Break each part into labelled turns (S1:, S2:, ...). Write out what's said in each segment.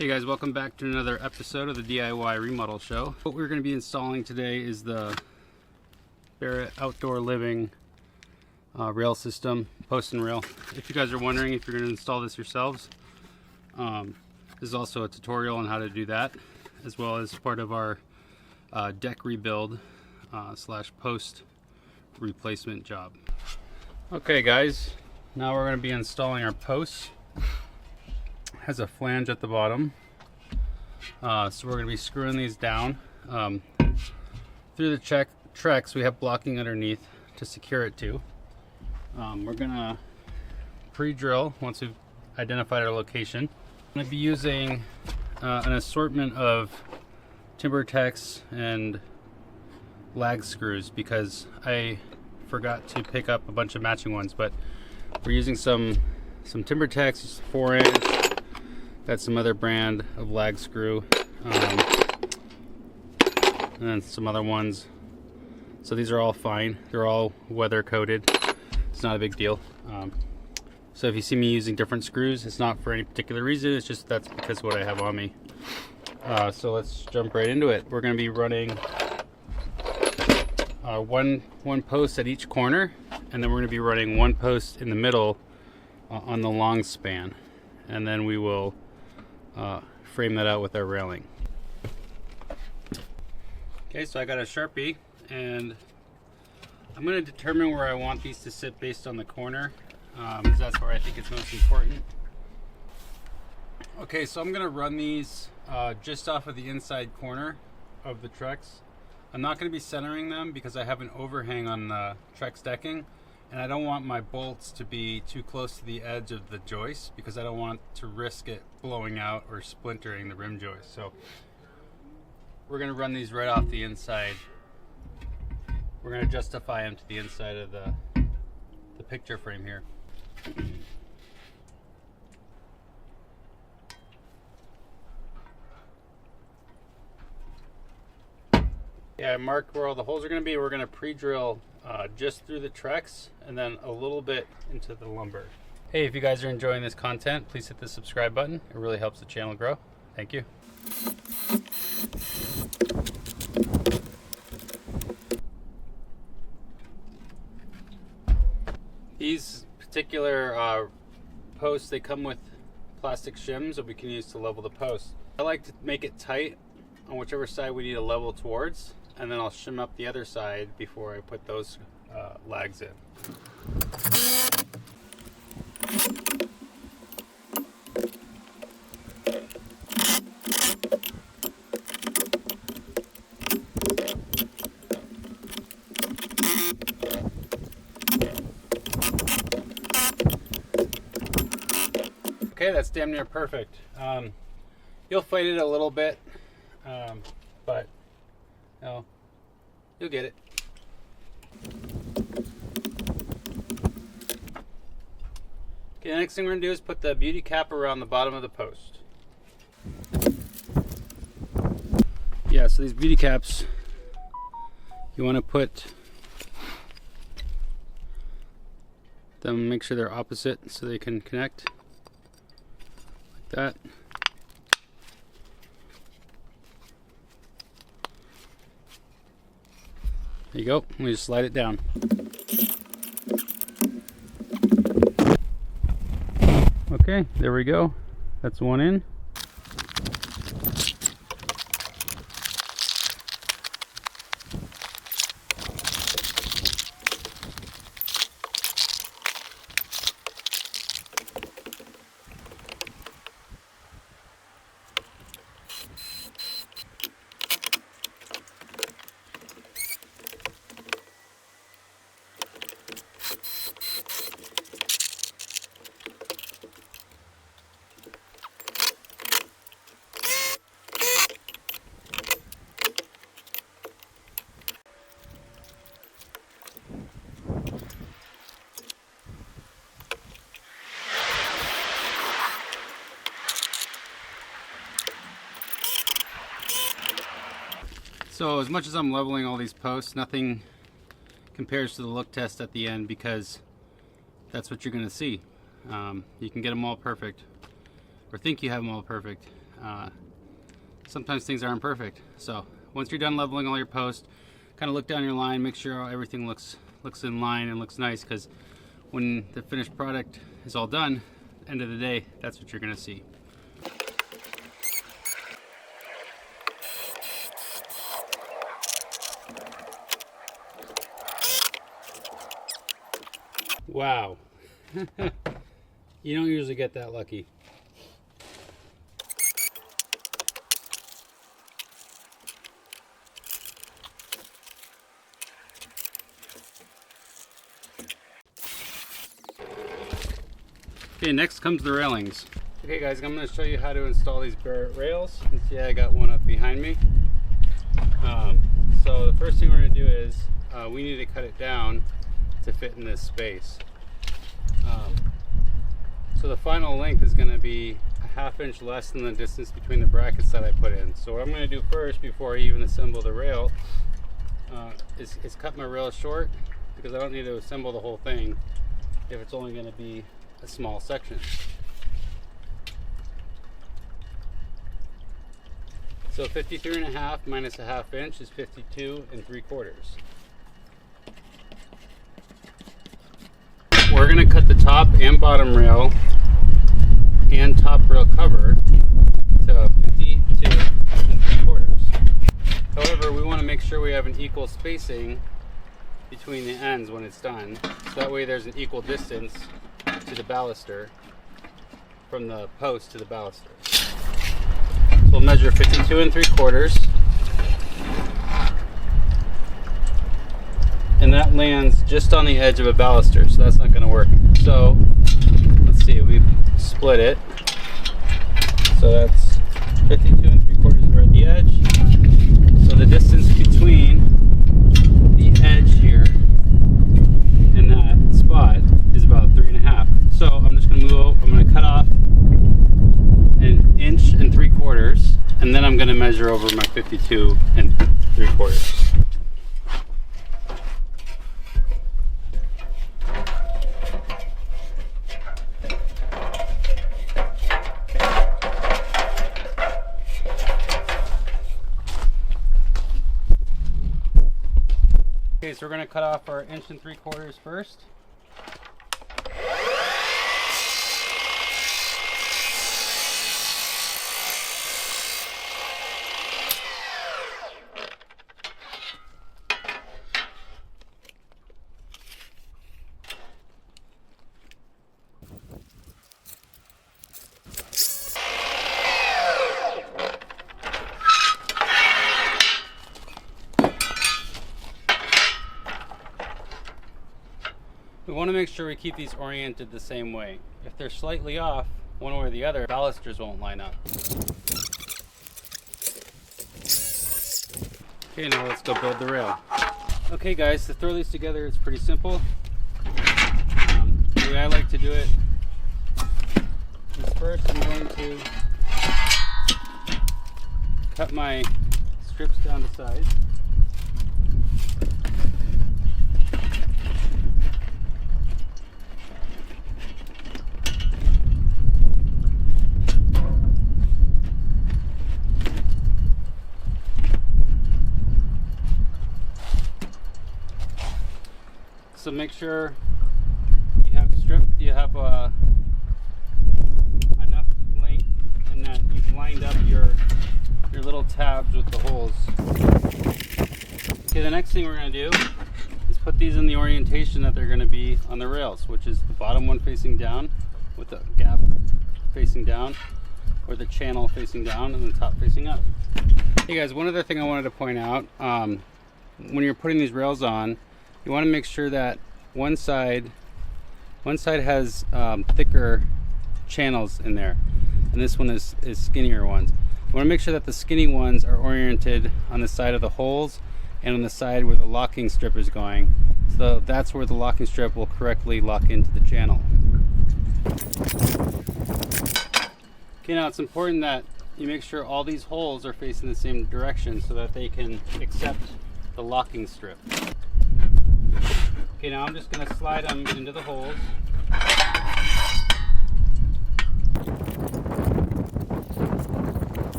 S1: Hey guys, welcome back to another episode of the DIY Remodel Show. What we're going to be installing today is the Barrette outdoor living rail system, post and rail. If you guys are wondering if you're going to install this yourselves, this is also a tutorial on how to do that, as well as part of our deck rebuild slash post replacement job. Okay guys, now we're going to be installing our posts. Has a flange at the bottom, so we're going to be screwing these down through the tracks. We have blocking underneath to secure it to. We're going to pre-drill once we've identified our location. I'm going to be using an assortment of TimberTechs and lag screws because I forgot to pick up a bunch of matching ones, but we're using some TimberTechs 4-inch. Got some other brand of lag screw, and then some other ones. So these are all fine. They're all weather coated. It's not a big deal. So if you see me using different screws, it's not for any particular reason. It's just that's because of what I have on me. So let's jump right into it. We're going to be running one post at each corner, and then we're going to be running one post in the middle on the long span, and then we will frame that out with our railing. Okay, so I got a Sharpie, and I'm going to determine where I want these to sit based on the corner, because that's where I think it's most important. Okay, so I'm going to run these just off of the inside corner of the Trex. I'm not going to be centering them because I have an overhang on the Trex decking, and I don't want my bolts to be too close to the edge of the joist because I don't want to risk it blowing out or splintering the rim joist. So we're going to run these right off the inside. We're going to justify them to the inside of the picture frame here. Yeah, mark where all the holes are going to be. We're going to pre-drill just through the Trex and then a little bit into the lumber. Hey, if you guys are enjoying this content, please hit the subscribe button. It really helps the channel grow. Thank you. These particular posts, they come with plastic shims that we can use to level the post. I like to make it tight on whichever side we need a level towards, and then I'll shim up the other side before I put those lags in. Okay, that's damn near perfect. You'll fight it a little bit, but no, you'll get it. Okay, the next thing we're going to do is put the beauty cap around the bottom of the post. Yeah, so these beauty caps, you want to put them, make sure they're opposite so they can connect like that. There you go. We just slide it down. Okay, there we go. That's one in. So as much as I'm leveling all these posts, nothing compares to the look test at the end, because that's what you're going to see. You can get them all perfect, or think you have them all perfect, sometimes things aren't perfect. So once you're done leveling all your posts, kind of look down your line, make sure everything looks in line and looks nice, because when the finished product is all done, end of the day, that's what you're going to see. Wow. You don't usually get that lucky. Okay, next comes the railings. Okay guys, I'm going to show you how to install these Barrette rails. You can see I got one up behind me. So the first thing we're going to do is we need to cut it down to fit in this space. So the final length is going to be a 1/2 inch less than the distance between the brackets that I put in. So what I'm going to do first, before I even assemble the rail, is cut my rail short, because I don't need to assemble the whole thing if it's only going to be a small section. So 53.5 minus a 1/2 inch is 52 3/4. We're going to cut the top and bottom rail and top rail cover to 52 3/4. However, we want to make sure we have an equal spacing between the ends when it's done, so that way there's an equal distance to the baluster, from the post to the baluster. So we'll measure 52 3/4, and that lands just on the edge of a baluster, so that's not going to work. So let's see, we've split it, so that's 52 3/4 right at the edge. So the distance between the edge here and that spot is about 3.5. So I'm just going to I'm going to cut off 1 3/4 inches, and then I'm going to measure over my 52 3/4. Okay, so we're going to cut off our 1 3/4 inches first. We want to make sure we keep these oriented the same way. If they're slightly off, one way or the other, balusters won't line up. Okay, now let's go build the rail. Okay guys, to throw these together, it's pretty simple. The way I like to do it is first I'm going to cut my strips down to size. So make sure you have enough length and that you've lined up your little tabs with the holes. Okay, the next thing we're going to do is put these in the orientation that they're going to be on the rails, which is the bottom one facing down with the gap facing down, or the channel facing down, and the top facing up. Hey guys, one other thing I wanted to point out, when you're putting these rails on, you want to make sure that one side has thicker channels in there, and this one is skinnier ones. You want to make sure that the skinny ones are oriented on the side of the holes and on the side where the locking strip is going. So that's where the locking strip will correctly lock into the channel. Okay, now it's important that you make sure all these holes are facing the same direction so that they can accept the locking strip. Okay, now I'm just going to slide them into the holes.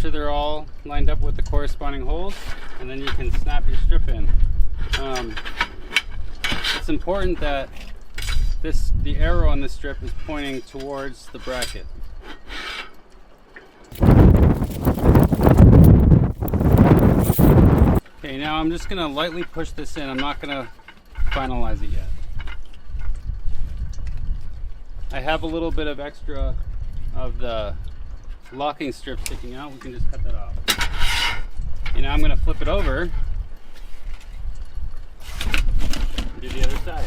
S1: sure they're all lined up with the corresponding holes, and then you can snap your strip in. It's important that the arrow on this strip is pointing towards the bracket. Okay, now I'm just gonna lightly push this in. I'm not gonna finalize it yet. I have a little bit of extra of the locking strip sticking out. We can just cut that off. And now I'm gonna flip it over and do the other side.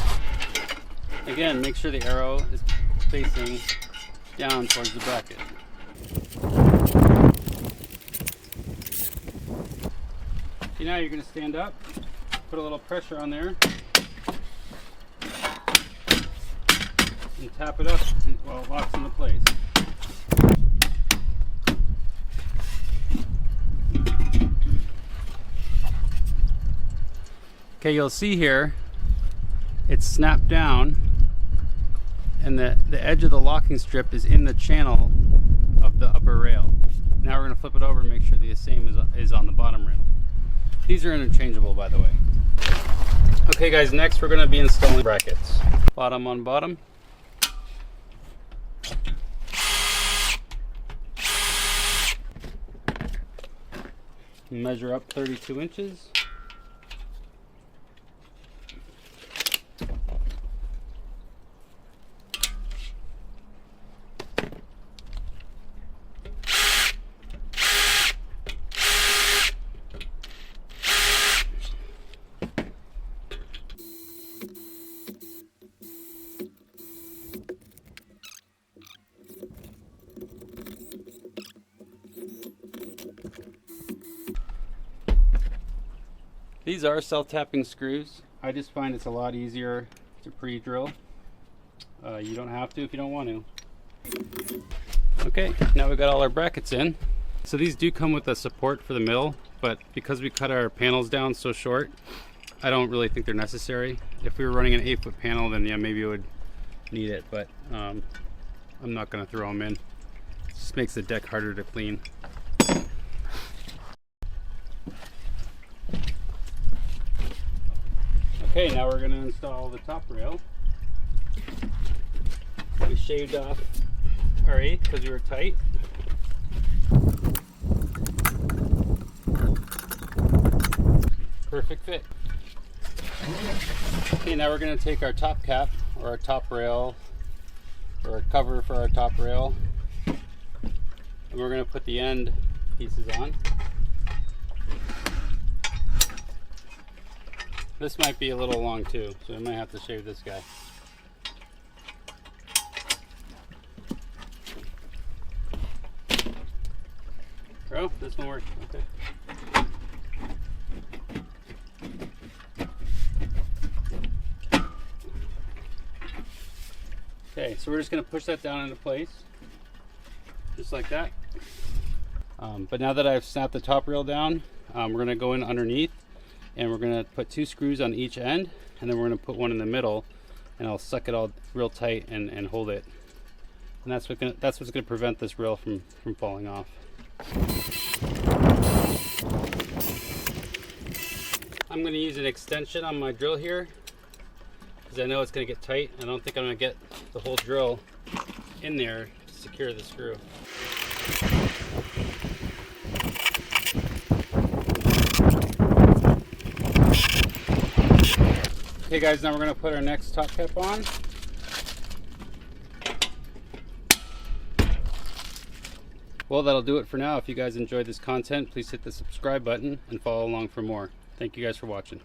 S1: Again, make sure the arrow is facing down towards the bracket. Okay, now you're going to stand up, put a little pressure on there, and tap it up while it locks into place. Okay, you'll see here it's snapped down, and the edge of the locking strip is in the channel of the upper rail. Now we're going to flip it over and make sure the same is on the bottom rail. These are interchangeable, by the way. Okay guys, next we're going to be installing brackets. Bottom on bottom. Measure up 32 inches. These are self-tapping screws. I just find it's a lot easier to pre-drill. You don't have to if you don't want to. Okay, now we've got all our brackets in. So these do come with a support for the middle, but because we cut our panels down so short, I don't really think they're necessary. If we were running an 8-foot panel, then yeah, maybe it would need it, but I'm not gonna throw them in. It just makes the deck harder to clean. Okay, now we're going to install the top rail. We shaved off our 8th because we were tight. Perfect fit. Okay, now we're going to take our top cap or our top rail or a cover for our top rail, and we're going to put the end pieces on. This might be a little long too, so I might have to shave this guy. Oh, this one works. Okay. Okay, so we're just going to push that down into place, just like that. But now that I've snapped the top rail down, we're going to go in underneath, and we're going to put 2 screws on each end, and then we're going to put one in the middle, and I'll suck it all real tight and hold it. And that's what's going to prevent this rail from falling off. I'm going to use an extension on my drill here because I know it's going to get tight. I don't think I'm going to get the whole drill in there to secure the screw. Okay guys, now we're going to put our next top cap on. Well, that'll do it for now. If you guys enjoyed this content, please hit the subscribe button and follow along for more. Thank you guys for watching.